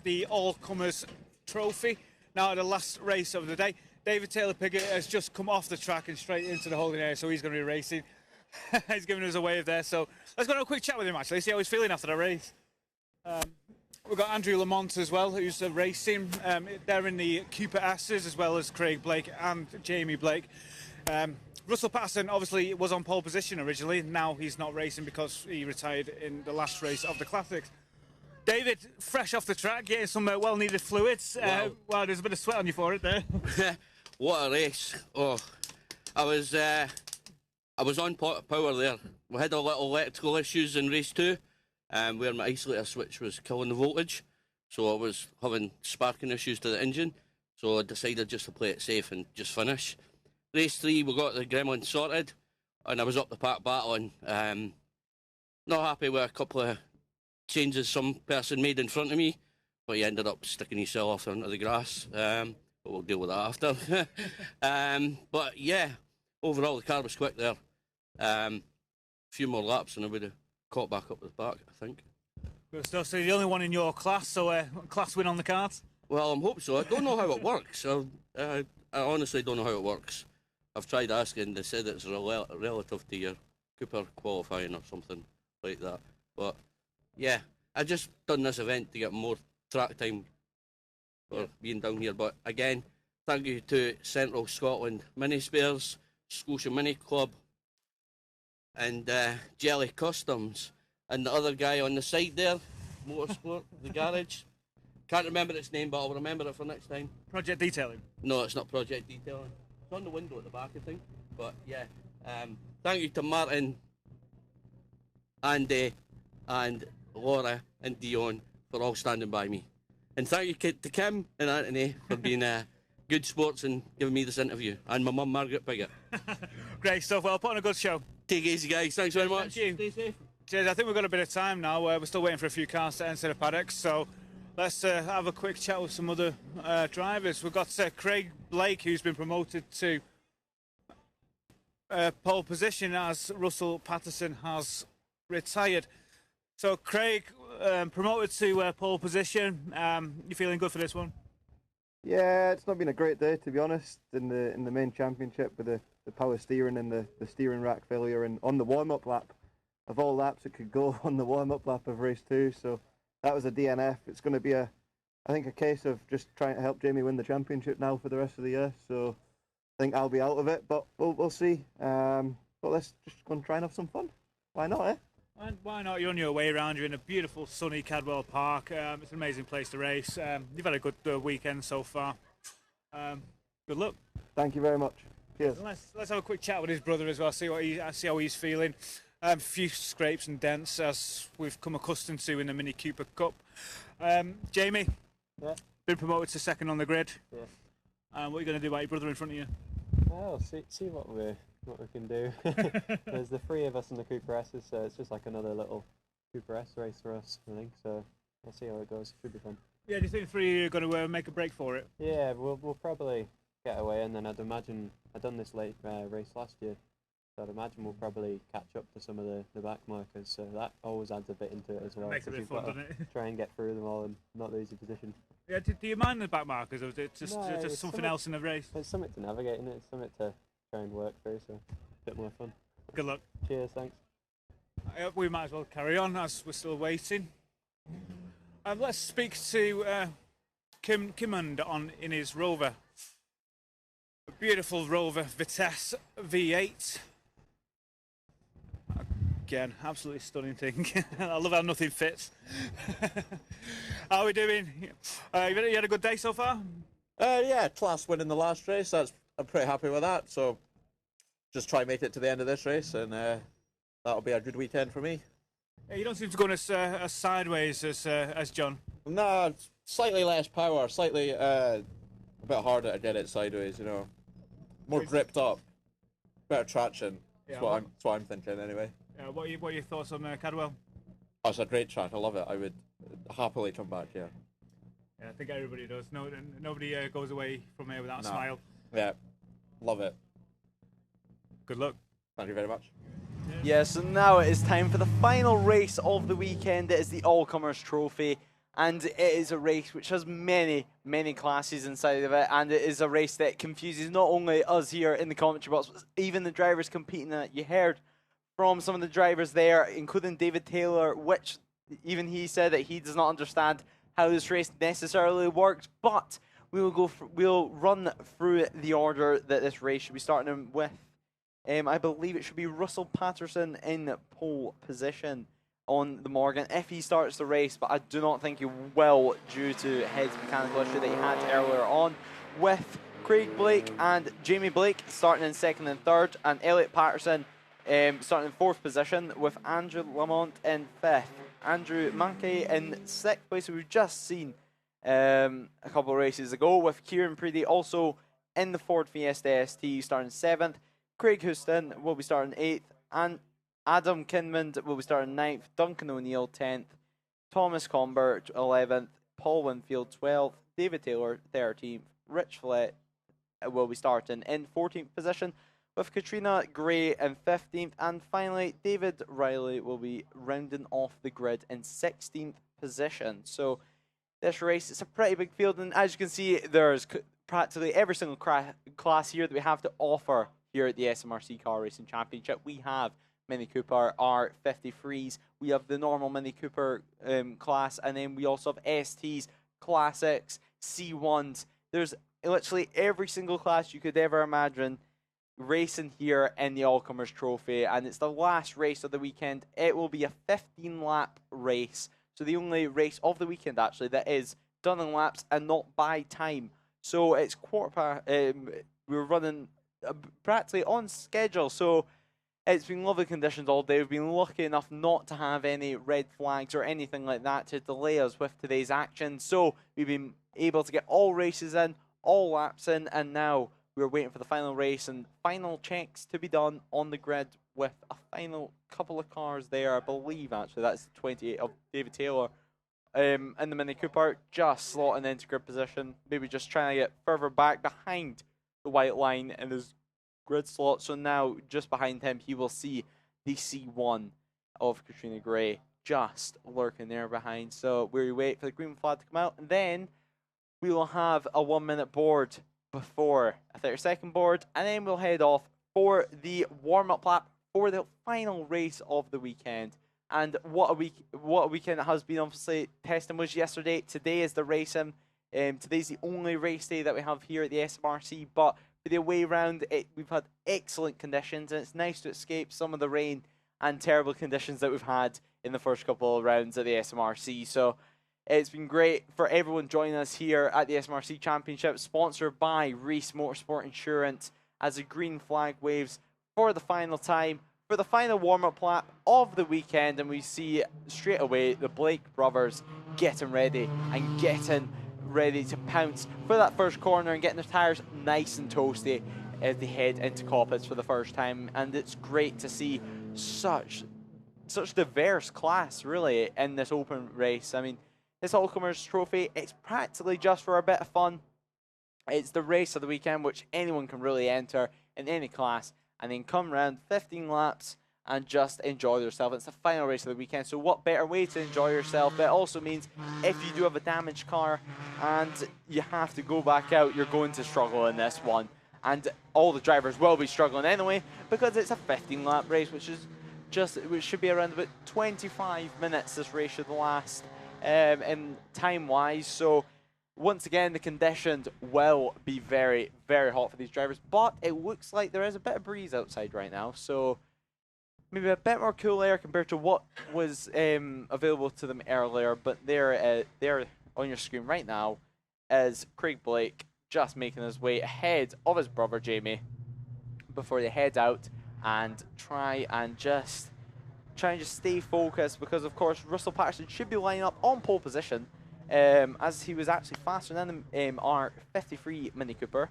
The all-comers trophy. Now, the last race of the day, David Taylor-Piggott has just come off the track and straight into the holding area, so he's going to be racing. He's giving us a wave there, so let's go and have a quick chat with him, actually, see how he's feeling after the race. We've got Andrew Lamont as well, who's racing. They're in the Cooper S's, as well as Craig Blake and Jamie Blake. Russell Patterson obviously was on pole position originally. Now he's not racing because he retired in the last race of the Classics. David, fresh off the track, getting some well-needed fluids. Wow, there's a bit of sweat on you for it there. What a race! Oh, I was on power there. We had a little electrical issues in race 2, where my isolator switch was killing the voltage, so I was having sparking issues to the engine. So I decided just to play it safe and just finish. Race 3, we got the gremlin sorted, and I was up the park battling. Not happy with a couple of changes some person made in front of me, but he ended up sticking himself off onto the grass. But we'll deal with that after. But yeah, overall the car was quick there. A few more laps and I would have caught back up with the back, I think. Good stuff. So you're the only one in your class, so class win on the cards? Well, I'm hoping so. I don't know how it works. I honestly don't know how it works. I've tried asking. They said it's relative to your Cooper qualifying or something like that. But yeah, I just done this event to get more track time for being down here. But again, thank you to Central Scotland Mini Spares, Scotia Mini Club, and Jelly Customs, and the other guy on the side there, Motorsport, the garage. Can't remember its name, but I'll remember it for next time. Project Detailing? No, it's not Project Detailing. It's on the window at the back, I think. But yeah, thank you to Martin, Andy, and Laura and Dion for all standing by me. And thank you to Kim and Anthony for being good sports and giving me this interview. And my mum, Margaret Piggott. Great stuff. Well, put on a good show. Take it easy, guys. Thanks very much. Thank you. Stay safe. Cheers. I think we've got a bit of time now. We're still waiting for a few cars to enter the paddocks, so let's have a quick chat with some other drivers. We've got Craig Blake, who's been promoted to pole position as Russell Patterson has retired. So, Craig, promoted to pole position. You feeling good for this one? Yeah, it's not been a great day, to be honest, in the main championship with the power steering and the steering rack failure, and on the warm-up lap. Of all laps it could go on the warm-up lap of race 2, so that was a DNF. It's going to be I think a case of just trying to help Jamie win the championship now for the rest of the year, so I think I'll be out of it, but we'll see. But let's just go and try and have some fun. Why not, eh? And why not? You're on your way around. You're in a beautiful, sunny Cadwell Park. It's an amazing place to race. You've had a good weekend so far. Good luck. Thank you very much. Cheers. Let's have a quick chat with his brother as well. See how he's feeling. A few scrapes and dents, as we've come accustomed to in the Mini Cooper Cup. Jamie, been promoted to second on the grid. Yeah. What are you going to do about your brother in front of you? Well, see what we can do. There's the 3 of us in the Cooper S's, so it's just like another little Cooper S race for us, I think. So we'll see how it goes. Should be fun. Yeah, do you think the 3 of you are going to make a break for it? Yeah, we'll probably get away, and then I'd imagine I'd done this late race last year, so I'd imagine we'll probably catch up to some of the back markers. So that always adds a bit into it as well. Makes it a bit fun, doesn't it? Try and get through them all in not the easy position. Yeah, do you mind the back markers, or is it just something else in the race? It's something to navigate in it. It's something to try and work through, so a bit more fun. Good luck. Cheers, thanks. We might as well carry on as we're still waiting. Let's speak to Kim Kimmond in his Rover. A beautiful Rover Vitesse V8. Again, absolutely stunning thing. I love how nothing fits. How are we doing? You had a good day so far? Yeah, class win in the last race. I'm pretty happy with that. So just try and make it to the end of this race and That'll be a good weekend for me. You don't seem to go as sideways as John. No, slightly less power, slightly a bit harder to get it sideways. You know, more gripped up, better traction. Yeah, That's what I'm thinking anyway. What are your thoughts on Cadwell? Oh, it's a great track. I love it. I would happily come back here. Yeah, I think everybody does. Nobody goes away from here without a No. smile. Yeah, love it. Good luck. Thank you very much. Yeah, so now it is time for the final race of the weekend. It is the All-Comers Trophy, and it is a race which has many, many classes inside of it, and it is a race that confuses not only us here in the commentary box, but even the drivers competing in it. You heard from some of the drivers there, including David Taylor, which even he said that he does not understand how this race necessarily works, but we'll run through the order that this race should be starting with. I believe it should be Russell Patterson in pole position on the Morgan if he starts the race, but I do not think he will due to his mechanical issue that he had earlier on, with Craig Blake and Jamie Blake starting in second and third, and Elliot Patterson starting in fourth position, with Andrew Lamont in fifth, Andrew Mackey in sixth place, who we've just seen a couple of races ago, with Kieran Preedy also in the Ford Fiesta ST starting seventh. Craig Houston will be starting 8th, and Adam Kinmond will be starting 9th, Duncan O'Neill 10th, Thomas Comber 11th, Paul Winfield 12th, David Taylor 13th, Rich Flett will be starting in 14th position, with Katrina Gray in 15th, and finally David Riley will be rounding off the grid in 16th position. So this race, it's a pretty big field, and as you can see, there's practically every single class here that we have to offer here at the SMRC Car Racing Championship. We have Mini Cooper R53s, we have the normal Mini Cooper class, and then we also have STs, Classics, C1s. There's literally every single class you could ever imagine racing here in the All-Comers Trophy, and it's the last race of the weekend. It will be a 15-lap race, so the only race of the weekend actually that is done in laps and not by time. So it's quarter past, we're running practically on schedule, so it's been lovely conditions all day. We've been lucky enough not to have any red flags or anything like that to delay us with today's action, so we've been able to get all races in, all laps in, and now we're waiting for the final race and final checks to be done on the grid, with a final couple of cars there. I believe actually that's the 28 of David Taylor in the Mini Cooper, just slotting into grid position, maybe just trying to get further back behind the white line in his grid slot. So now just behind him he will see the C1 of Katrina Gray just lurking there behind. So we wait for the green flag to come out, and then we will have a 1 minute board before a 30-second board, and then we'll head off for the warm-up lap for the final race of the weekend. And what a weekend it has been. Obviously, testing was yesterday. Today is the racing. Today's the only race day that we have here at the SMRC, but for the away round, we've had excellent conditions, and it's nice to escape some of the rain and terrible conditions that we've had in the first couple of rounds of the SMRC. So it's been great for everyone joining us here at the SMRC Championship, sponsored by Reese Motorsport Insurance, as the green flag waves for the final time, for the final warm-up lap of the weekend, and we see straight away the Blake brothers getting ready to pounce for that first corner and getting their tyres nice and toasty as they head into Coppets for the first time. And it's great to see such diverse class really in this open race. I mean, this All-Comers Trophy, it's practically just for a bit of fun. It's the race of the weekend, which anyone can really enter in any class, and then come around 15 laps and just enjoy yourself. It's the final race of the weekend, so what better way to enjoy yourself? But it also means if you do have a damaged car and you have to go back out, you're going to struggle in this one. And all the drivers will be struggling anyway, because it's a 15-lap race, which should be around about 25 minutes this race should last in time-wise. So once again, the conditions will be very, very hot for these drivers, but it looks like there is a bit of breeze outside right now, so maybe a bit more cool air compared to what was available to them earlier. But there on your screen right now is Craig Blake just making his way ahead of his brother Jamie before they head out and try and just try and just stay focused, because of course Russell Patterson should be lining up on pole position, as he was actually faster than our 53 Mini Cooper,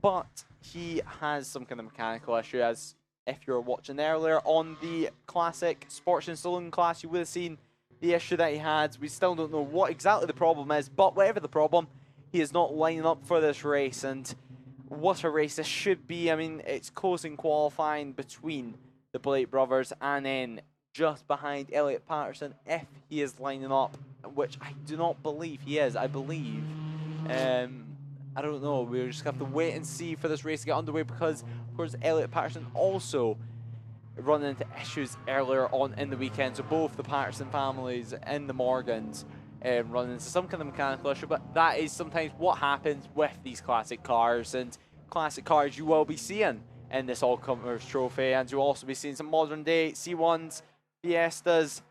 but he has some kind of mechanical issue. As if you were watching earlier on the classic Sports and Saloon class, you would have seen the issue that he had. We still don't know what exactly the problem is, but whatever the problem, he is not lining up for this race. And what a race this should be. I mean, it's close in qualifying between the Blake brothers, and then just behind Elliot Patterson, if he is lining up, which I do not believe he is. I believe, I don't know, we'll just have to wait and see for this race to get underway, because of course Elliot Patterson also running into issues earlier on in the weekend. So both the Patterson families and the Morgans running into some kind of mechanical issue, but that is sometimes what happens with these classic cars. And classic cars you will be seeing in this All-Comers Trophy, and you'll also be seeing some modern day C1s, Fiestas,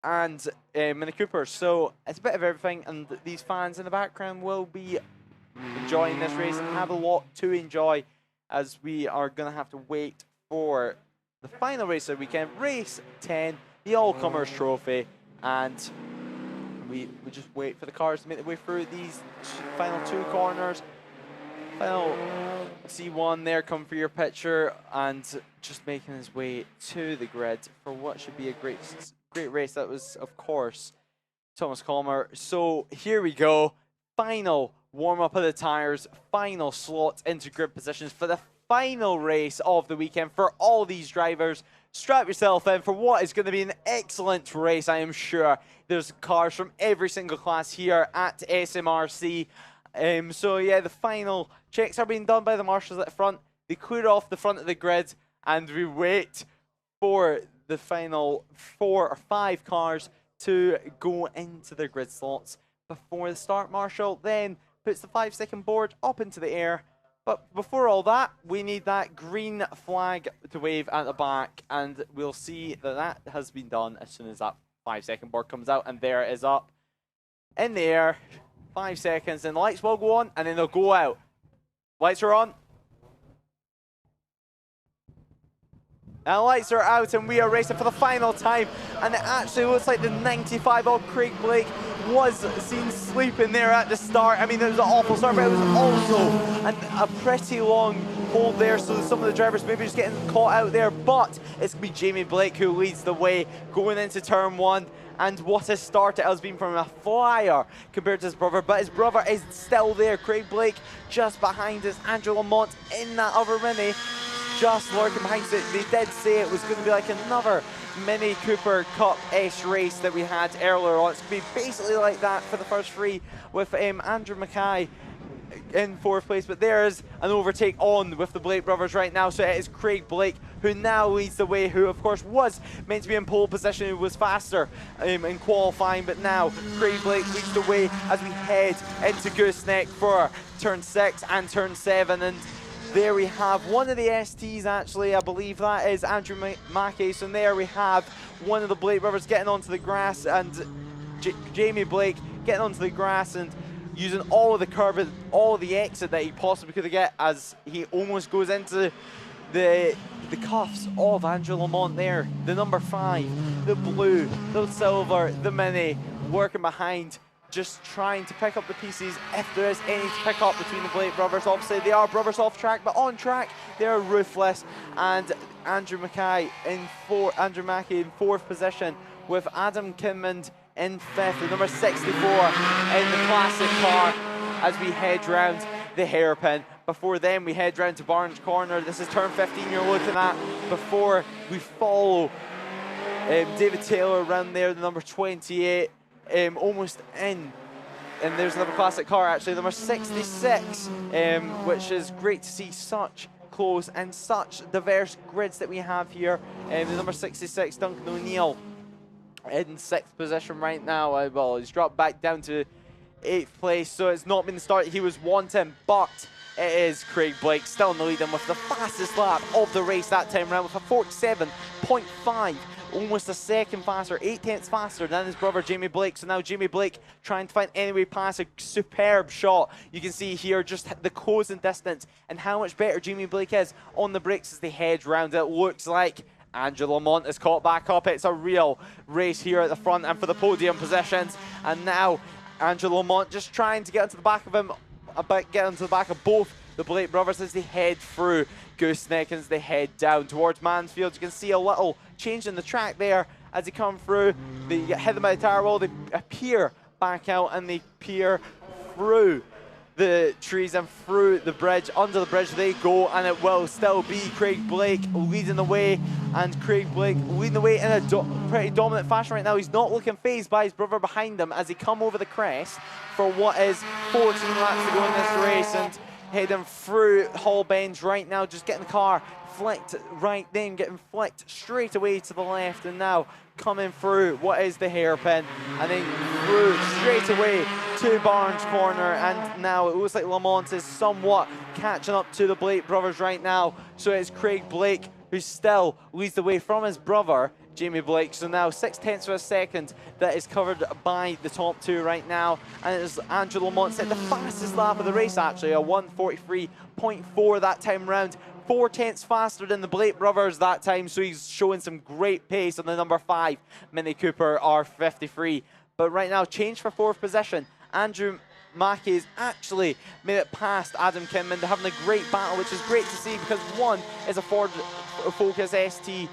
and Mini Coopers. So it's a bit of everything, and these fans in the background will be enjoying this race and have a lot to enjoy, as we are going to have to wait for the final race of the weekend, race 10, the All-Comers Trophy, and we just wait for the cars to make their way through these final two corners. Final C1 there, come for your picture, and just making his way to the grid for what should be a great race. That was, of course, Thomas Calmer. So here we go, final warm-up of the tyres, final slot into grid positions for the final race of the weekend for all these drivers. Strap yourself in for what is going to be an excellent race, I am sure. There's cars from every single class here at SMRC. So yeah, the final checks are being done by the marshals at the front. They clear off the front of the grid, and we wait for the final 4 or 5 cars to go into their grid slots before the start marshal then puts the 5-second board up into the air. But before all that, we need that green flag to wave at the back, and we'll see that that has been done as soon as that 5-second board comes out, and there it is up in the air. 5 seconds, and the lights will go on, and then they'll go out. Lights are on. And the lights are out, and we are racing for the final time. And it actually looks like the 95-odd Craig Blake was seen sleeping there at the start. I mean, it was an awful start, but it was also a pretty long hold there, so some of the drivers maybe just getting caught out there. But it's going to be Jamie Blake who leads the way going into turn 1. And what a start it has been from a flyer compared to his brother. But his brother is still there. Craig Blake just behind us. Andrew Lamont in that other Mini, just lurking behind it. They did say it was going to be like another Mini Cooper Cup-ish race that we had earlier on. It's going to be basically like that for the first 3 with Andrew Mackay in 4th place, but there is an overtake on with the Blake brothers right now. So it is Craig Blake who now leads the way, who of course was meant to be in pole position, who was faster in qualifying, but now Craig Blake leads the way as we head into Gooseneck for turn 6 and turn 7. And there we have one of the STs, actually, I believe that is Andrew Mackay. So there we have one of the Blake brothers getting onto the grass, and Jamie Blake getting onto the grass and using all of the curve, all of the exit that he possibly could get, as he almost goes into the cuffs of Andrew Lamont there. The number 5, the blue, the silver, the Mini, working behind, just trying to pick up the pieces if there is any to pick up between the Blake brothers. Obviously, they are brothers off track, but on track, they're ruthless. And Andrew Mackay in 4th position, with Adam Kinmond in 5th, the number 64 in the classic car, as we head round the hairpin. Before then, we head round to Barnes Corner. This is turn 15 you're looking at before we follow David Taylor around there, the number 28, almost in. And there's another classic car, actually, number 66, which is great to see such close and such diverse grids that we have here. The number 66, Duncan O'Neill, in 6th position right now. Well, he's dropped back down to 8th place, so it's not been the start he was wanting, but it is Craig Blake still in the lead and with the fastest lap of the race that time around, with a 47.5, almost a second faster, 8/10 faster than his brother Jamie Blake. So now Jamie Blake trying to find any way past a superb shot. You can see here just the closing distance and how much better Jamie Blake is on the brakes as they head round. It looks like Andrew Lamont is caught back up. It's a real race here at the front and for the podium positions. And now Andrew Lamont just trying to get into the back of him, get into the back of both the Blake brothers as they head through Gooseneck and as they head down towards Mansfield. You can see a little change in the track there as they come through. They get hit them by the tire wall, they appear back out and they peer through the trees and through the bridge. Under the bridge they go, and it will still be Craig Blake leading the way, and Craig Blake leading the way in a pretty dominant fashion right now. He's not looking fazed by his brother behind him as they come over the crest for what is 14 laps to go in this race, and heading through Hall Bends right now, just getting the car flicked right then, getting flicked straight away to the left, and now coming through what is the hairpin, and then through straight away to Barnes Corner, and now it looks like Lamont is somewhat catching up to the Blake brothers right now. So it's Craig Blake who still leads the way from his brother Jamie Blake. So now 0.6 of a second that is covered by the top two right now, and it is Andrew Lamont set the fastest lap of the race, actually a 1:43.4 that time round. 0.4 faster than the Blake brothers that time, so he's showing some great pace on the number 5 Mini Cooper R53. But right now, change for 4th position. Andrew Mackey's actually made it past Adam Kinman. They're having a great battle, which is great to see, because one is a Ford Focus ST,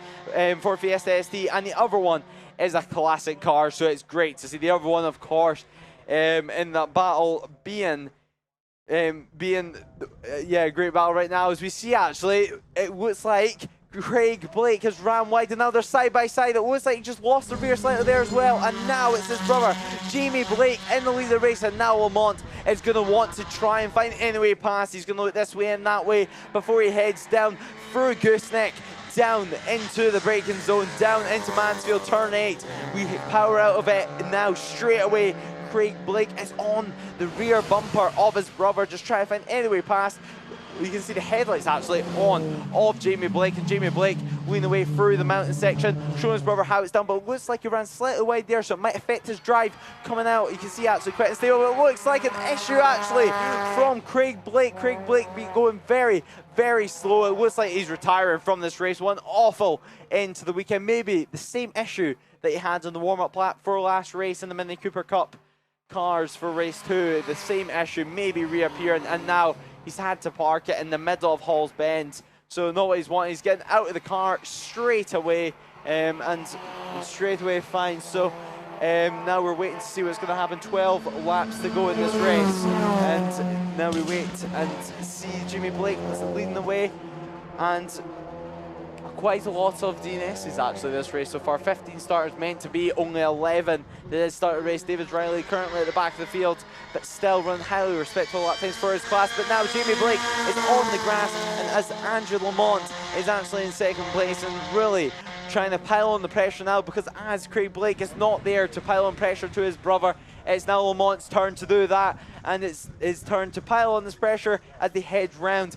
Ford Fiesta ST, and the other one is a classic car, so it's great to see the other one, of course, in that battle being a great battle right now. As we see, actually, it looks like Craig Blake has ran wide, and now they're side by side. It looks like he just lost the rear slightly there as well, and now it's his brother Jamie Blake in the lead of the race, and now Lamont is going to want to try and find any way past. He's going to look this way and that way before he heads down through Gooseneck, down into the braking zone, down into Mansfield turn 8. We power out of it now straight away. Craig Blake is on the rear bumper of his brother, just trying to find any way past. You can see the headlights actually on of Jamie Blake, and Jamie Blake leading the way through the mountain section, showing his brother how it's done, but it looks like he ran slightly wide there, so it might affect his drive coming out. You can see actually quite unstable, but it looks like an issue actually from Craig Blake. Craig Blake be going very, very slow. It looks like he's retiring from this race. One awful end to the weekend. Maybe the same issue that he had on the warm-up lap for last race in the Mini Cooper Cup cars for race 2. The same issue maybe reappearing, and now he's had to park it in the middle of Hall's Bend. So not what he's wanting. He's getting out of the car straight away, and straight away fine. So now we're waiting to see what's going to happen. 12 laps to go in this race, and now we wait and see Jamie Blake leading the way, and quite a lot of DNSs actually this race so far. 15 starters meant to be, only 11 that did start the race. David Riley currently at the back of the field, but still running highly respectable lap times for his class. But now Jamie Blake is on the grass, and as Andrew Lamont is actually in 2nd place and really trying to pile on the pressure now, because as Craig Blake is not there to pile on pressure to his brother, it's now Lamont's turn to do that, and it's his turn to pile on this pressure as they head round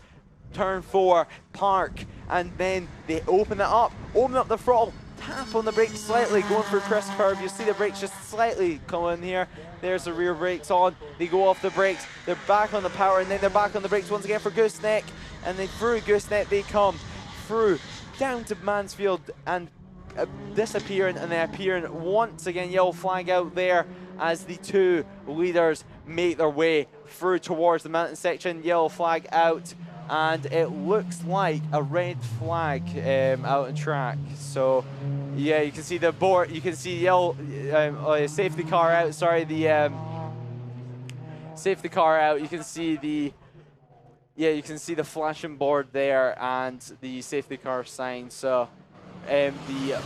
turn 4, park, and then they open up the throttle, tap on the brakes slightly, going for a crest curve. You see the brakes just slightly come in here. There's the rear brakes on. They go off the brakes. They're back on the power, and then they're back on the brakes once again for Gooseneck. And then through Gooseneck they come through down to Mansfield and disappearing, and then appearing once again. Yellow flag out there as the two leaders make their way through towards the mountain section. Yellow flag out, and it looks like a red flag out on track. So yeah, you can see the board, you can see yellow safety car out, sorry, the safety car out. You can see the you can see the flashing board there and the safety car sign. So the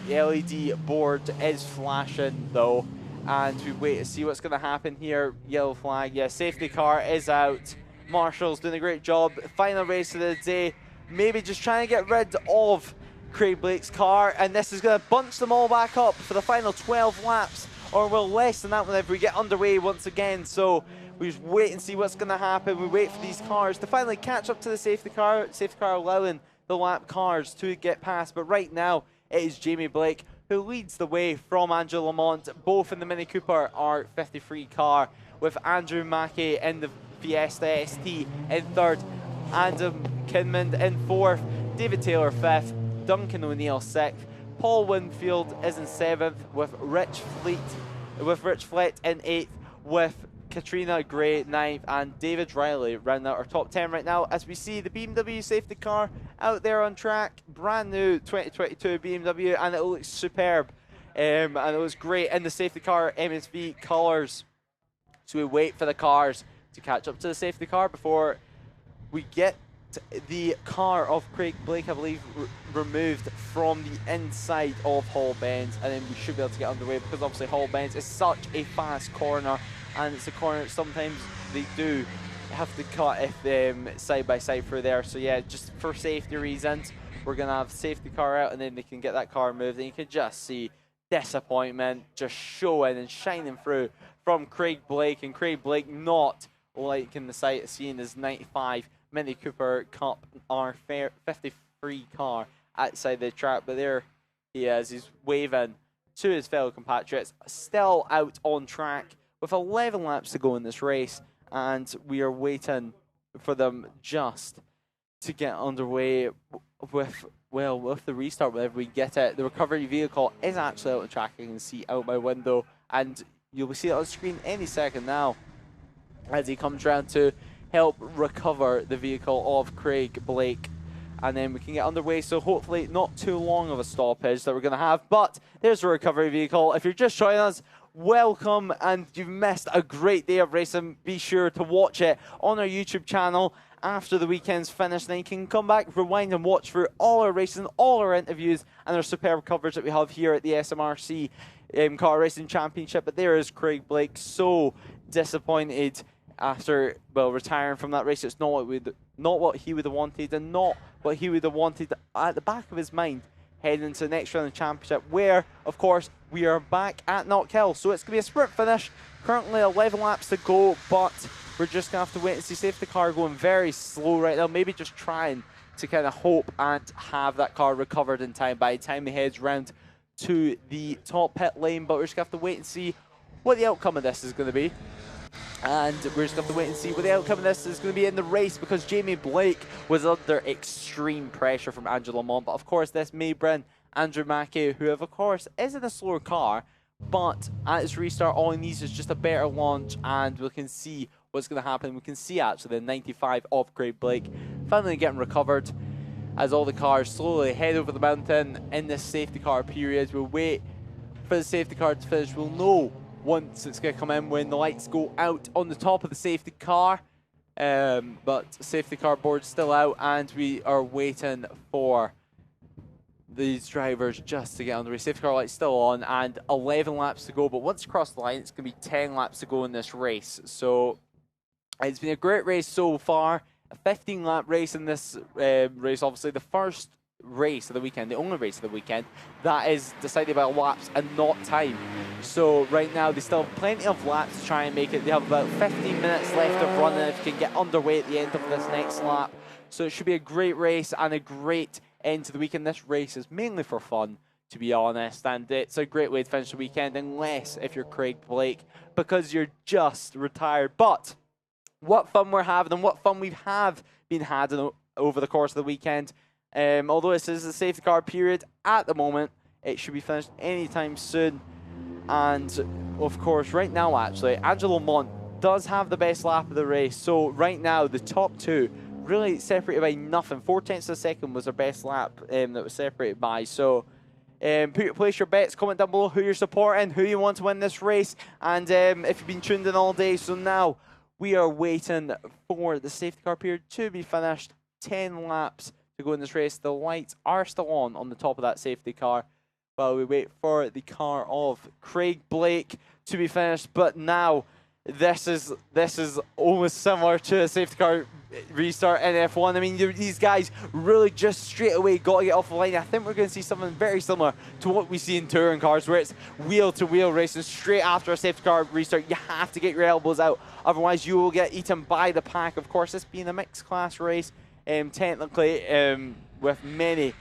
LED board is flashing though, and we wait to see what's going to happen here. Yellow flag, yeah, safety car is out. Marshall's doing a great job. Final race of the day. Maybe just trying to get rid of Craig Blake's car, and this is going to bunch them all back up for the final 12 laps, or well, less than that whenever we get underway once again. So we just wait and see what's going to happen. We wait for these cars to finally catch up to the safety car allowing the lap cars to get past. But right now it is Jamie Blake who leads the way from Andrew Lamont, both in the Mini Cooper R53 car, with Andrew Mackey in the Fiesta ST in 3rd, Adam Kinman in 4th, David Taylor 5th, Duncan O'Neill 6th. Paul Winfield is in 7th with Rich Flett in 8th, with Katrina Gray 9th, and David Riley rounding out our top 10 right now as we see the BMW safety car out there on track. Brand new 2022 BMW, and it looks superb. And it was great in the safety car MSV colours. So we wait for the cars to catch up to the safety car before we get the car of Craig Blake, I believe, removed from the inside of Hall Bends, and then we should be able to get underway, because obviously Hall Bends is such a fast corner, and it's a corner that sometimes they do have to cut if side by side through there. So yeah, just for safety reasons, we're gonna have safety car out, and then they can get that car moved, and you can just see disappointment just showing and shining through from Craig Blake, and Craig Blake not liking the sight of seeing his 95 Mini Cooper Cup R53 car outside the track, but there he is, he's waving to his fellow compatriots, still out on track with 11 laps to go in this race, and we are waiting for them just to get underway with, well, with the restart whenever we get it. The recovery vehicle is actually out on track, I can see out my window, and you'll see it on screen any second now as he comes around to help recover the vehicle of Craig Blake, and then we can get underway. So hopefully not too long of a stoppage that we're going to have, but there's the recovery vehicle. If you're just joining us, welcome, and you've missed a great day of racing, be sure to watch it on our YouTube channel after the weekend's finished. Then you can come back, rewind and watch through all our racing, all our interviews, and our superb coverage that we have here at the SMRC Car Racing Championship. But there is Craig Blake, so disappointed after, well, retiring from that race. It's not what he would have wanted, and not what he would have wanted at the back of his mind heading into the next round of the championship, where, of course, we are back at Knockhill. So it's going to be a sprint finish. Currently 11 laps to go, but we're just going to have to wait and see. Safety car going very slow right now, maybe just trying to kind of hope and have that car recovered in time by the time he heads round to the top pit lane. But we're just going to have to wait and see what the outcome of this is going to be. And we're just going to have to wait and see what the outcome of this is going to be in the race, because Jamie Blake was under extreme pressure from Angelo Mont. But of course, this may bring Andrew Mackey, who of course is in a slower car, but at his restart, all he needs is just a better launch, and we can see what's going to happen. We can see actually the 95 of Craig Blake finally getting recovered as all the cars slowly head over the mountain in this safety car period. We'll wait for the safety car to finish. We'll know once it's going to come in when the lights go out on the top of the safety car. But safety car board's still out, and we are waiting for these drivers just to get on the race. Safety car light's still on, and 11 laps to go. But once you cross the line, it's going to be 10 laps to go in this race. So it's been a great race so far. A 15-lap race in this race. Obviously, the first race of the weekend, the only race of the weekend, that is decided by laps and not time. So right now they still have plenty of laps to try and make it. They have about 15 minutes left of running if you can get underway at the end of this next lap. So it should be a great race and a great end to the weekend. This race is mainly for fun, to be honest, and it's a great way to finish the weekend, unless if you're Craig Blake, because you're just retired. But what fun we're having, and what fun we have been having over the course of the weekend. Although this is a safety car period at the moment, it should be finished anytime soon. And of course, right now, actually, Angelo Mont does have the best lap of the race. So right now, the top two really separated by nothing. 4/10 of a second was their best lap that was separated by. So place your bets, comment down below who you're supporting, who you want to win this race, and if you've been tuned in all day. So now we are waiting for the safety car period to be finished. 10 laps to go in this race. The lights are still on the top of that safety car while we wait for the car of Craig Blake to be finished. But now this is almost similar to a safety car restart in F1. I mean, these guys really just straight away got to get off the line. I think we're going to see something very similar to what we see in touring cars, where it's wheel-to-wheel racing straight after a safety car restart. You have to get your elbows out, otherwise you will get eaten by the pack. Of course, this being a mixed class race, technically, with many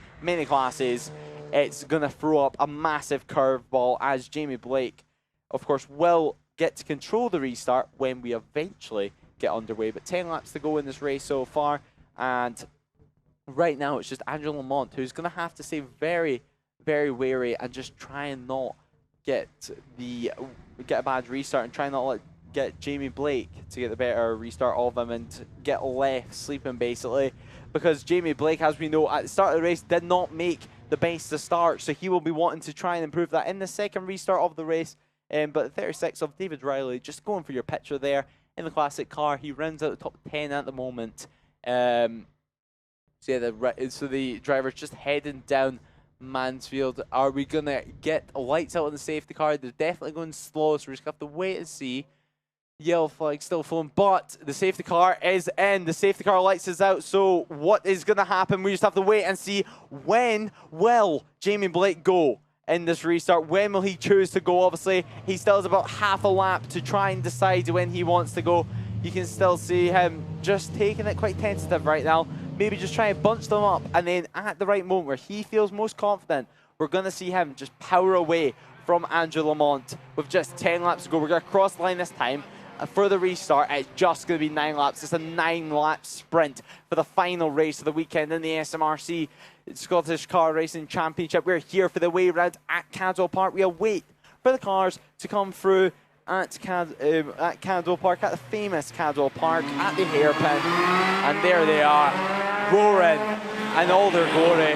classes, it's going to throw up a massive curveball, as Jamie Blake, of course, will get to control the restart when we eventually get underway. But 10 laps to go in this race so far, and right now it's just Andrew Lamont who's going to have to stay very, very wary and just try and not get a bad restart and try and not get Jamie Blake to get the better restart of him and get left sleeping basically, because Jamie Blake, as we know, at the start of the race did not make the best to start, so he will be wanting to try and improve that in the second restart of the race. But 36 of David Riley, just going for your picture there in the classic car. He rounds out the top 10 at the moment. So yeah, so the driver's just heading down Mansfield. Are we going to get lights out on the safety car? They're definitely going slow, so we're just going to have to wait and see. Yellow flag still flowing, but the safety car is in. The safety car lights is out, so what is going to happen? We just have to wait and see. When will Jamie Blake go in this restart? When will he choose to go? Obviously, he still has about half a lap to try and decide when he wants to go. You can still see him just taking it quite tentative right now. Maybe just trying to bunch them up, and then at the right moment where he feels most confident, we're going to see him just power away from Andrew Lamont with just 10 laps to go. We're going to cross the line this time. For the restart, it's just going to be 9 laps. It's a 9-lap sprint for the final race of the weekend in the SMRC Scottish Car Racing Championship. We're here for the way round at Cadwell Park. We await for the cars to come through at Cadwell Park, at the famous Cadwell Park, at the hairpin. And there they are, roaring in all their glory.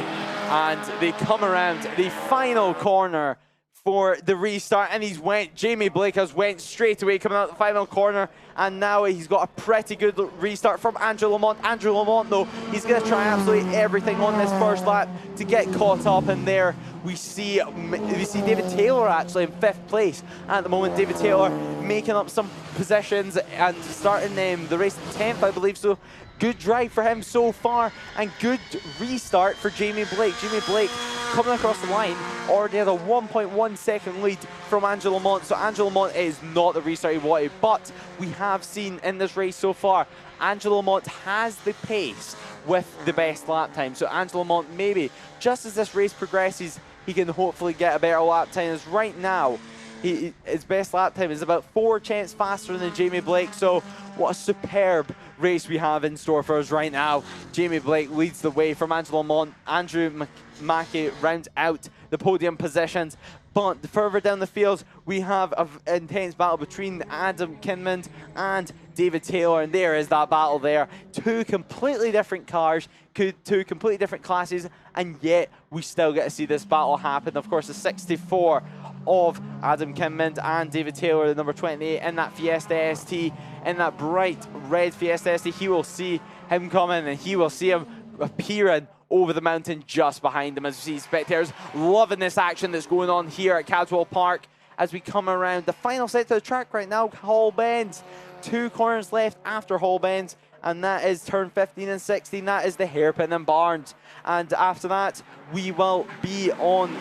And they come around the final corner for the restart, and Jamie Blake has went straight away coming out the final corner, and now he's got a pretty good restart from Andrew Lamont. Andrew Lamont, though, he's going to try absolutely everything on this first lap to get caught up, and there we see David Taylor actually in 5th place at the moment. David Taylor making up some positions and starting the race 10th, I believe, so good drive for him so far, and good restart for Jamie Blake. Jamie Blake coming across the line already has a 1.1 second lead from Andrew Lamont, so Andrew Lamont is not the restart he wanted, but we have seen in this race so far, Andrew Lamont has the pace with the best lap time. So Andrew Lamont, maybe just as this race progresses, he can hopefully get a better lap time. As right now, his best lap time is about 4 tenths faster than Jamie Blake. So what a superb race we have in store for us right now. Jamie Blake leads the way from Andrew Lamont. Andrew Mackey rounds out the podium positions. But further down the field, we have an intense battle between Adam Kinmond and David Taylor. And there is that battle there. 2 completely different cars, 2 completely different classes, and yet we still get to see this battle happen. Of course, the 64 of Adam Kinmond and David Taylor, the number 28 in that Fiesta ST, in that bright red Fiesta ST. He will see him coming, and he will see him appearing over the mountain just behind him, as we see spectators loving this action that's going on here at Cadwell Park as we come around the final set of the track right now. Hall Bends, 2 corners left after Hall Bends, and that is turn 15 and 16. That is the hairpin and Barnes, and after that we will be on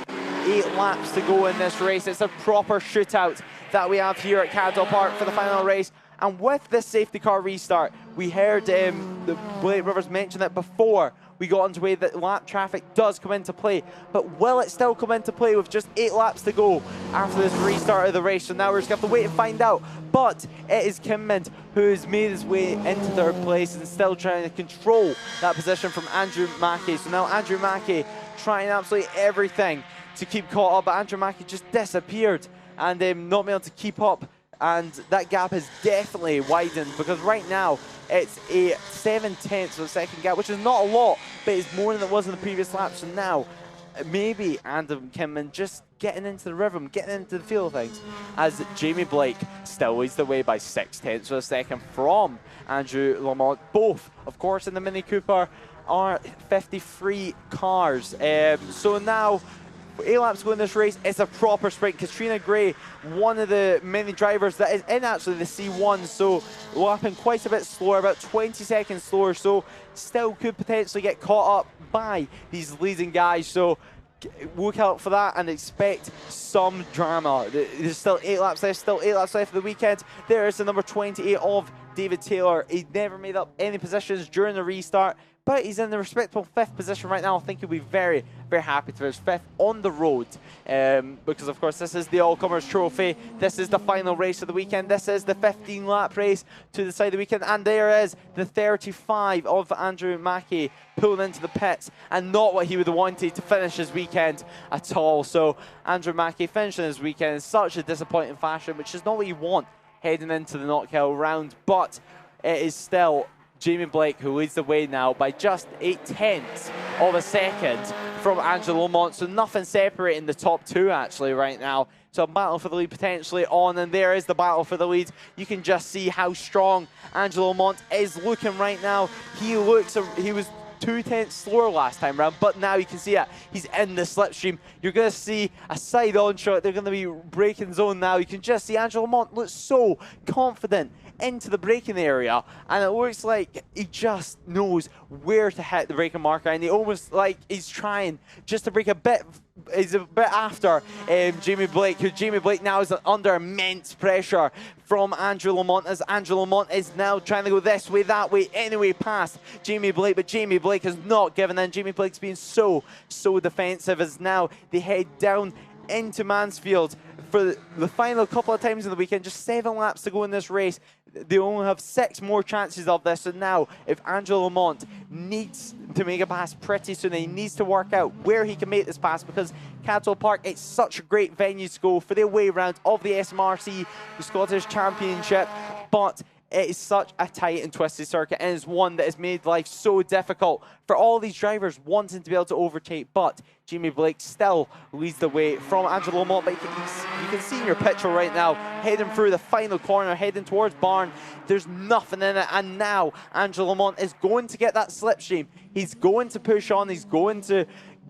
8 laps to go in this race. It's a proper shootout that we have here at Cadwell Park for the final race. And with this safety car restart, we heard the Blake Rivers mention that before we got underway, that lap traffic does come into play. But will it still come into play with just 8 laps to go after this restart of the race? So now we're just going to have to wait and find out. But it is Kinmond who's made his way into 3rd place and still trying to control that position from Andrew Mackey. So now Andrew Mackey trying absolutely everything to keep caught up, but Andrew Mackey just disappeared and not being able to keep up, and that gap has definitely widened, because right now it's a 7 tenths of a second gap, which is not a lot, but it's more than it was in the previous lap. So now maybe Adam Kinmond just getting into the rhythm, getting into the feel of things, as Jamie Blake still leads the way by 6 tenths of a second from Andrew Lamont. Both, of course, in the Mini Cooper are 53 cars. So now 8 laps to go in this race. It's a proper sprint. Katrina Gray, one of the many drivers that is in actually the C1, so lapping quite a bit slower, about 20 seconds slower, so still could potentially get caught up by these leading guys. So look out for that and expect some drama. There's still 8 laps left, still 8 laps left for the weekend. There is the number 28 of David Taylor. He never made up any positions during the restart, but he's in the respectable 5th position right now. I think he'll be very, very happy to finish 5th on the road, because of course this is the All-Comers Trophy. This is the final race of the weekend. This is the 15-lap race to decide the weekend, and there is the 35 of Andrew Mackey pulling into the pits, and not what he would have wanted to finish his weekend at all. So Andrew Mackey finishing his weekend in such a disappointing fashion, which is not what you want heading into the knockout round, but it is still Jamie Blake who leads the way now by just 0.8 of a second from Angelo Lamont. So nothing separating the top 2 actually right now. So a battle for the lead potentially on, and there is the battle for the lead. You can just see how strong Angelo Lamont is looking right now. He was 0.2 slower last time round, but now you can see it. He's in the slipstream. You're going to see a side on shot. They're going to be braking zone now. You can just see Angelo Lamont looks so confident into the braking area, and it looks like he just knows where to hit the braking marker, and he almost like he's trying just to break a bit. He's a bit after Jamie Blake, who Jamie Blake now is under immense pressure from Andrew Lamont, as Andrew Lamont is now trying to go this way, that way, anyway past Jamie Blake, but Jamie Blake has not given in. Jamie Blake's been so defensive as now they head down into Mansfield for the final couple of times in the weekend. Just 7 laps to go in this race. They only have 6 more chances of this. So now, if Angelo Lamont needs to make a pass pretty soon, he needs to work out where he can make this pass, because Cadwell Park, it's such a great venue to go for the away round of the SMRC, the Scottish Championship, but it is such a tight and twisted circuit, and it's one that has made life so difficult for all these drivers wanting to be able to overtake. But Jamie Blake still leads the way from Angelo Lamont, but you can see in your picture right now, heading through the final corner, heading towards Barn, there's nothing in it, and now Angelo Lamont is going to get that slipstream. He's going to push on, he's going to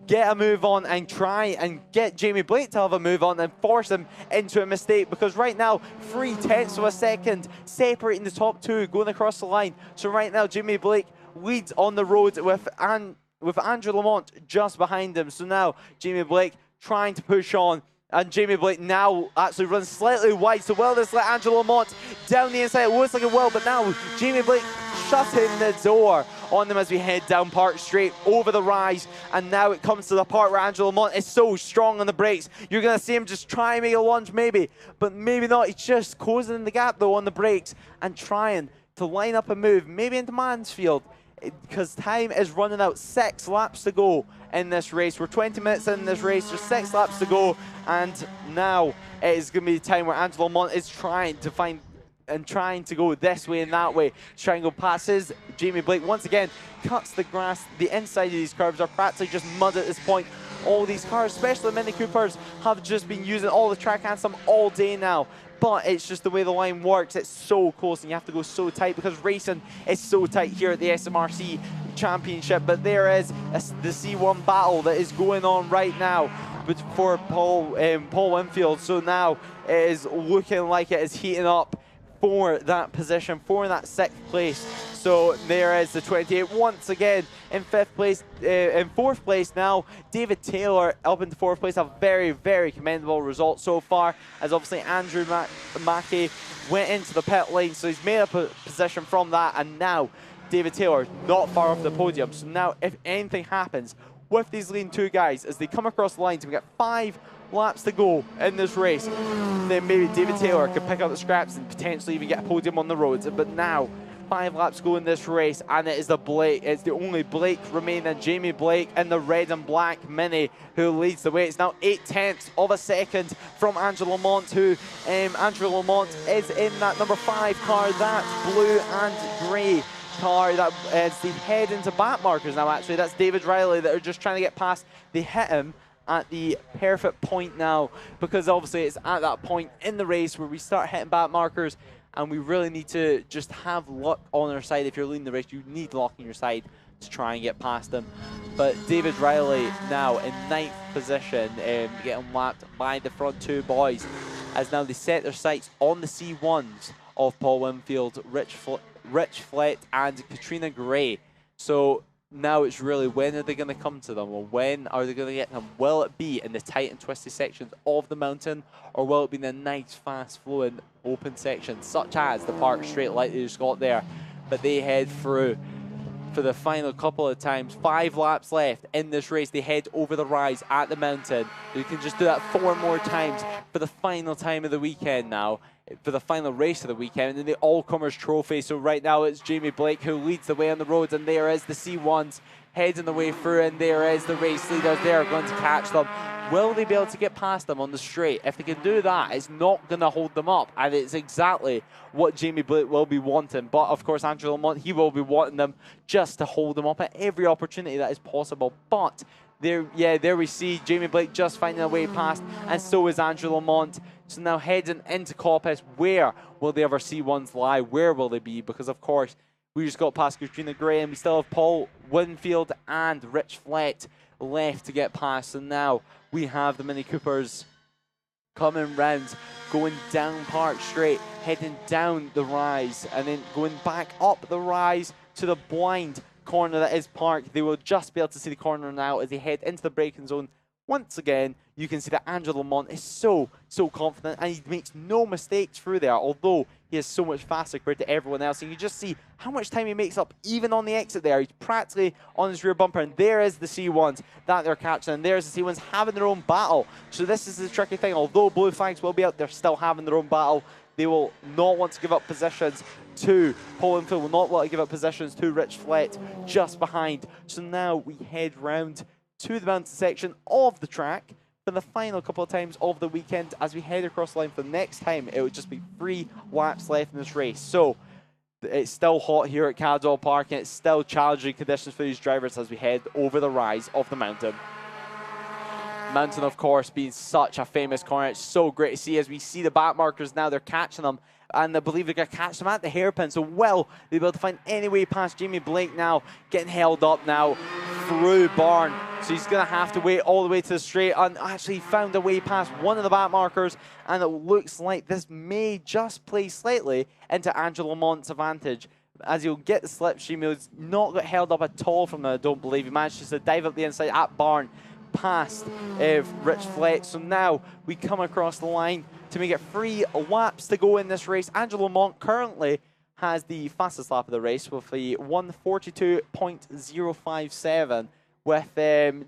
get a move on and try and get Jamie Blake to have a move on and force him into a mistake, because right now 0.3 of a second separating the top 2 going across the line. So right now Jamie Blake leads on the road with Andrew Lamont just behind him. So now Jamie Blake trying to push on, and Jamie Blake now actually runs slightly wide. So will this let Angelo Lamont down the inside? It looks like it will, but now Jamie Blake shutting the door on them as we head down Park Straight over the rise. And now it comes to the part where Angelo Lamont is so strong on the brakes. You're going to see him just try and make a lunge maybe, but maybe not. He's just closing the gap though on the brakes and trying to line up a move, maybe into Mansfield, because time is running out. 6 laps to go in this race. We're 20 minutes in this race. There's 6 laps to go, and now it is going to be the time where Angelo Lamont is trying to find and trying to go this way and that way to try and go past his Jamie Blake. Once again, cuts the grass. The inside of these curves are practically just mud at this point. All these cars, especially Mini Coopers, have just been using all the track anthem all day now. But it's just the way the line works. It's so close and you have to go so tight because racing is so tight here at the SMRC Championship. But there is the C1 battle that is going on right now for Paul Winfield. So now it is looking like it is heating up for that position, for that 6th place. So there is the 28 once again in 5th place, in 4th place now. David Taylor up into 4th place, a very, very commendable result so far, as obviously Andrew Mackey went into the pit lane, so he's made up a position from that, and now David Taylor not far off the podium. So now if anything happens with these leading 2 guys as they come across the line, so we got 5 laps to go in this race, then maybe David Taylor could pick up the scraps and potentially even get a podium on the roads. But now 5 laps go in this race, and it is it's the only Blake remaining, Jamie Blake in the red and black Mini, who leads the way. It's now 0.8 of a second from Angelo Lamont, who Angelo Lamont is in that number 5 car, that blue and grey car that is the head into back markers now. Actually, that's David Riley that are just trying to get past. They hit him at the perfect point now, because obviously it's at that point in the race where we start hitting back markers, and we really need to just have luck on our side. If you're leading the race, you need luck on your side to try and get past them. But David Riley now in 9th position, getting lapped by the front 2 boys, as now they set their sights on the C1s of Paul Winfield, Rich Flett and Katrina Gray. So now it's really, when are they going to come to them, or when are they going to get them? Will it be in the tight and twisty sections of the mountain, or will it be in the nice, fast-flowing, open sections, such as the Park Straight like they just got there? But they head through for the final couple of times. 5 laps left in this race. They head over the rise at the mountain. You can just do that 4 more times for the final time of the weekend now, for the final race of the weekend, and then the All-Comers Trophy. So right now it's Jamie Blake who leads the way on the roads, and there is the C1s heading the way through, and there is the race leaders. They are going to catch them. Will they be able to get past them on the straight? If they can do that, it's not going to hold them up, and it's exactly what Jamie Blake will be wanting. But of course, Andrew Lamont, he will be wanting them just to hold them up at every opportunity that is possible. But there we see Jamie Blake just finding a way past, and so is Andrew Lamont. So now heading into Coppice, where will the other C1s lie? Where will they be? Because of course, we just got past Katrina Graham. We still have Paul Winfield and Rich Flett left to get past. And now we have the Mini Coopers coming round, going down Park Straight, heading down the rise, and then going back up the rise to the blind corner that is Park. They will just be able to see the corner now as they head into the braking zone. Once again, you can see that Andrew Lamont is so confident, and he makes no mistakes through there, although he is so much faster compared to everyone else. And you just see how much time he makes up even on the exit there. He's practically on his rear bumper, and there is the C1s that they're catching, and there's the C1s having their own battle. So this is the tricky thing. Although blue flags will be out, they're still having their own battle. They will not want to give up positions to Paul Winfield, will not want to give up positions to Rich Flett just behind. So now we head round to the mountain section of the track for the final couple of times of the weekend. As we head across the line for the next time, it would just be 3 laps left in this race. So it's still hot here at Cadwell Park, and it's still challenging conditions for these drivers as we head over the rise of the mountain. Mountain, of course, being such a famous corner. It's so great to see as we see the back markers now. They're catching them, and I believe they're going to catch them at the hairpin. So will they be able to find any way past Jamie Blake now, getting held up now through Barn. So he's going to have to wait all the way to the straight, and actually found a way past one of the back markers, and it looks like this may just play slightly into Andrew Lamont's advantage, as he'll get the slipstream. He's not got held up at all from there, I don't believe. He managed to dive up the inside at Barn past Rich Flett. So now we come across the line to make it 3 laps to go in this race. Andrew Lamont currently has the fastest lap of the race with a 1:42.057, with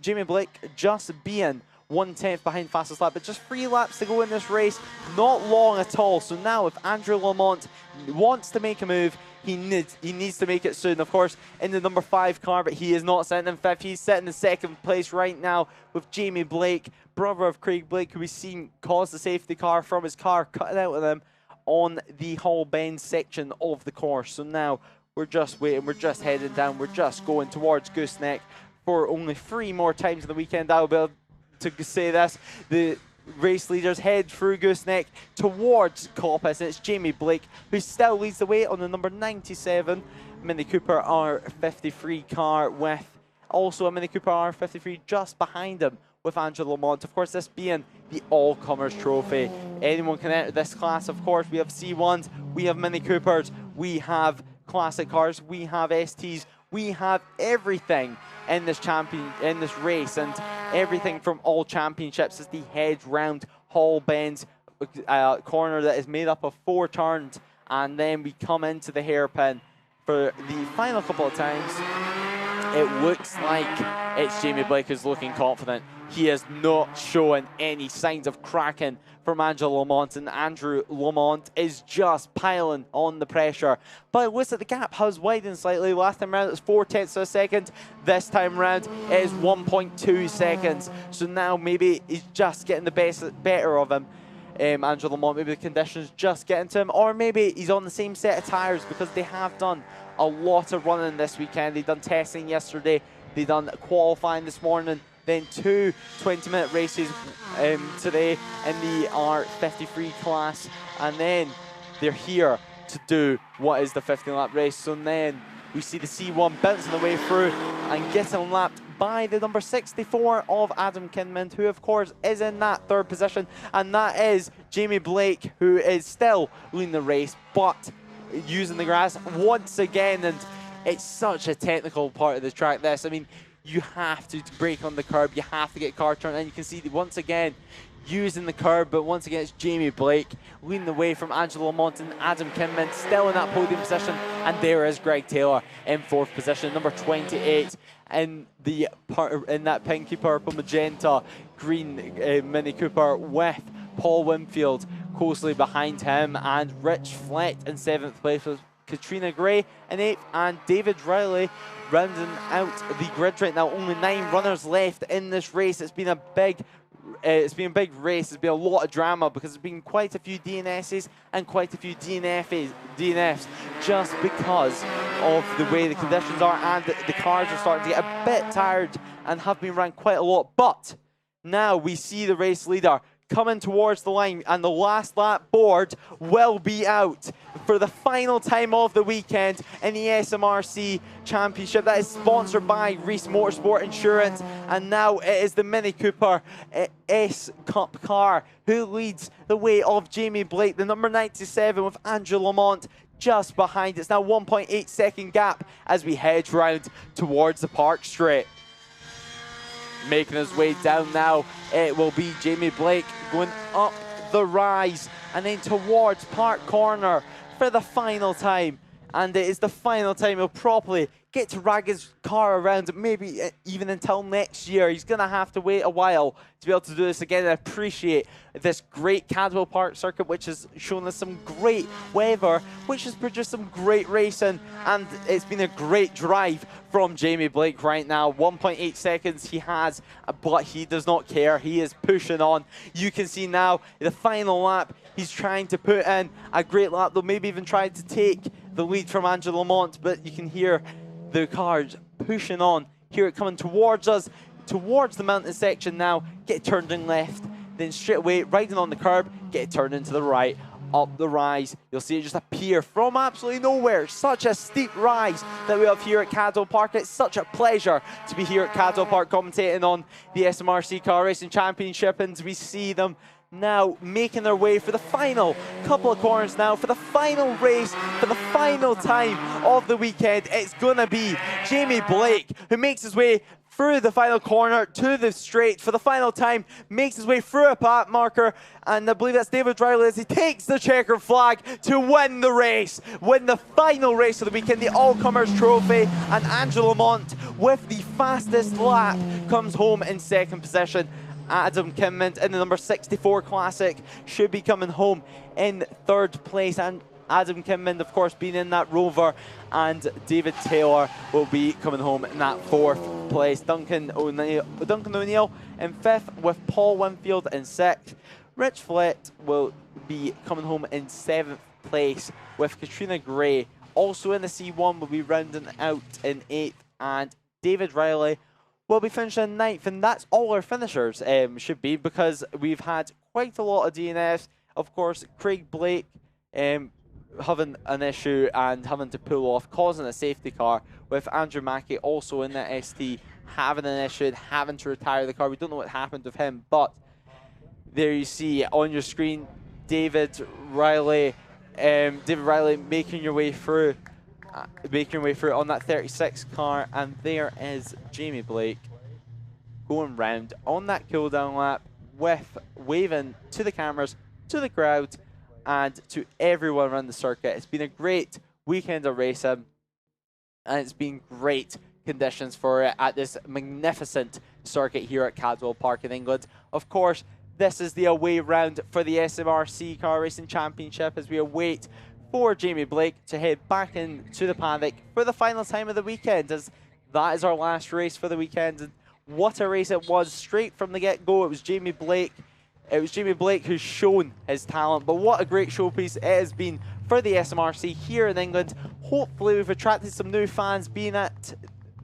Jamie Blake just being 1/10 behind fastest lap, but just 3 laps to go in this race. Not long at all. So now if Andrew Lamont wants to make a move, he needs to make it soon. Of course, in the number 5 car, but he is not sitting in 5th. He's sitting in 2nd place right now with Jamie Blake, brother of Craig Blake, who we've seen cause the safety car from his car, cutting out with him on the Hall Bend section of the course. So now we're just waiting, we're just heading down, we're just going towards Gooseneck for only 3 more times in the weekend. I'll be able to say this. The race leaders head through Gooseneck towards Coppice, and it's Jamie Blake who still leads the way on the number 97 Mini Cooper R53 car, with also a Mini Cooper R53 just behind him with Andrew Lamont. Of course, this being the All-Comers Trophy, anyone can enter this class. Of course, we have C1s, we have Mini Coopers, we have classic cars, we have STs, we have everything in this race, and everything from all championships as the head round Hall Bend corner that is made up of 4 turns, and then we come into the hairpin for the final couple of times. It looks like it's Jamie Blake who's looking confident. He is not showing any signs of cracking from Andrew Lamont, and Andrew Lamont is just piling on the pressure. But it looks like the gap has widened slightly. Last time around it was 4/10 of a second. This time around it is 1.2 seconds. So now maybe he's just getting the better of him. Andrew Lamont, maybe the conditions just getting to him, or maybe he's on the same set of tyres, because they have done a lot of running this weekend. They've done testing yesterday, they've done qualifying this morning, then 2 20-minute races today in the R53 class, and then they're here to do what is the 15-lap race. So then we see the C1 bouncing the way through and getting lapped by the number 64 of Adam Kinman, who of course is in that 3rd position, and that is Jamie Blake, who is still leading the race, but using the grass once again. And it's such a technical part of the track, this. I mean, you have to brake on the curb, you have to get car turn, and you can see that once again using the curb, but once again it's Jamie Blake leading away from Angelo Lamont and Adam Kinman, still in that podium position, and there is Greg Taylor in 4th position, number 28 in that pinky purple magenta green Mini Cooper, with Paul Winfield closely behind him, and Rich Flett in 7th place with Katrina Gray in 8th, and David Riley rounding out the grid right now. Only 9 runners left in this race. It's been a big race. There's been a lot of drama because there's been quite a few DNSs and quite a few DNFs just because of the way the conditions are, and the cars are starting to get a bit tired and have been run quite a lot. But now we see the race leader coming towards the line, and the last lap board will be out for the final time of the weekend in the SMRC Championship. That is sponsored by Reese Motorsport Insurance, and now it is the Mini Cooper S Cup car who leads the way of Jamie Blake, the number 97, with Andrew Lamont just behind. It's now 1.8 second gap as we head round towards the Park Straight. Making his way down now, it will be Jamie Blake going up the rise and then towards Park Corner for the final time. And it is the final time he'll properly get to rag his car around, maybe even until next year. He's going to have to wait a while to be able to do this again. And I appreciate this great Cadwell Park circuit, which has shown us some great weather, which has produced some great racing, and it's been a great drive from Jamie Blake right now. 1.8 seconds he has, but he does not care. He is pushing on. You can see now the final lap, he's trying to put in a great lap, though maybe even trying to take the lead from Angelo Lamont, but you can hear the cars pushing on. Hear it coming towards us, towards the mountain section now. Get turned in left, then straight away riding on the curb, get turned into the right, up the rise. You'll see it just appear from absolutely nowhere. Such a steep rise that we have here at Cadwell Park. It's such a pleasure to be here at Cadwell Park commentating on the SMRC Car Racing Championship, and we see them now making their way for the final couple of corners now, for the final race, for the final time of the weekend. It's gonna be Jamie Blake who makes his way through the final corner to the straight for the final time, makes his way through a path marker, and I believe that's David Riley as he takes the checkered flag to win the race, win the final race of the weekend, the All-Comers Trophy, and Angelo Lamont with the fastest lap comes home in 2nd position. Adam Kinman in the number 64 Classic should be coming home in 3rd place, and Adam Kinman, of course, being in that Rover, and David Taylor will be coming home in that 4th place. Duncan O'Neill in 5th, with Paul Winfield in 6th. Rich Flett will be coming home in 7th place, with Katrina Gray also in the C1 will be rounding out in 8th, and David Riley will be finishing in 9th, and that's all our finishers should be, because we've had quite a lot of DNFs. Of course, Craig Blake having an issue and having to pull off, causing a safety car, with Andrew Mackey also in that ST having an issue and having to retire the car. We don't know what happened with him, but there you see on your screen David Riley making your way through on that 36 car, and there is Jamie Blake going round on that cool down lap, with waving to the cameras, to the crowd, and to everyone around the circuit. It's been a great weekend of racing, and it's been great conditions for it at this magnificent circuit here at Cadwell Park in England. Of course, this is the away round for the SMRC Car Racing Championship as we await for Jamie Blake to head back into the paddock for the final time of the weekend, as that is our last race for the weekend. And what a race it was straight from the get-go. It was Jamie Blake. It was Jamie Blake who's shown his talent, but what a great showpiece it has been for the SMRC here in England. Hopefully we've attracted some new fans being at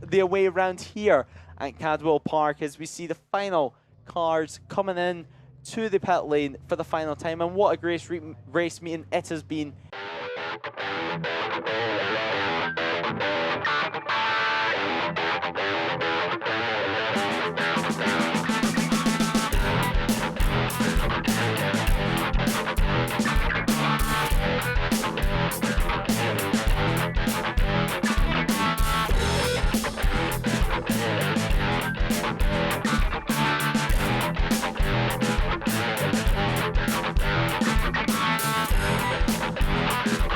the away round here at Cadwell Park as we see the final cars coming in to the pit lane for the final time, and what a great race meeting it has been. Bye.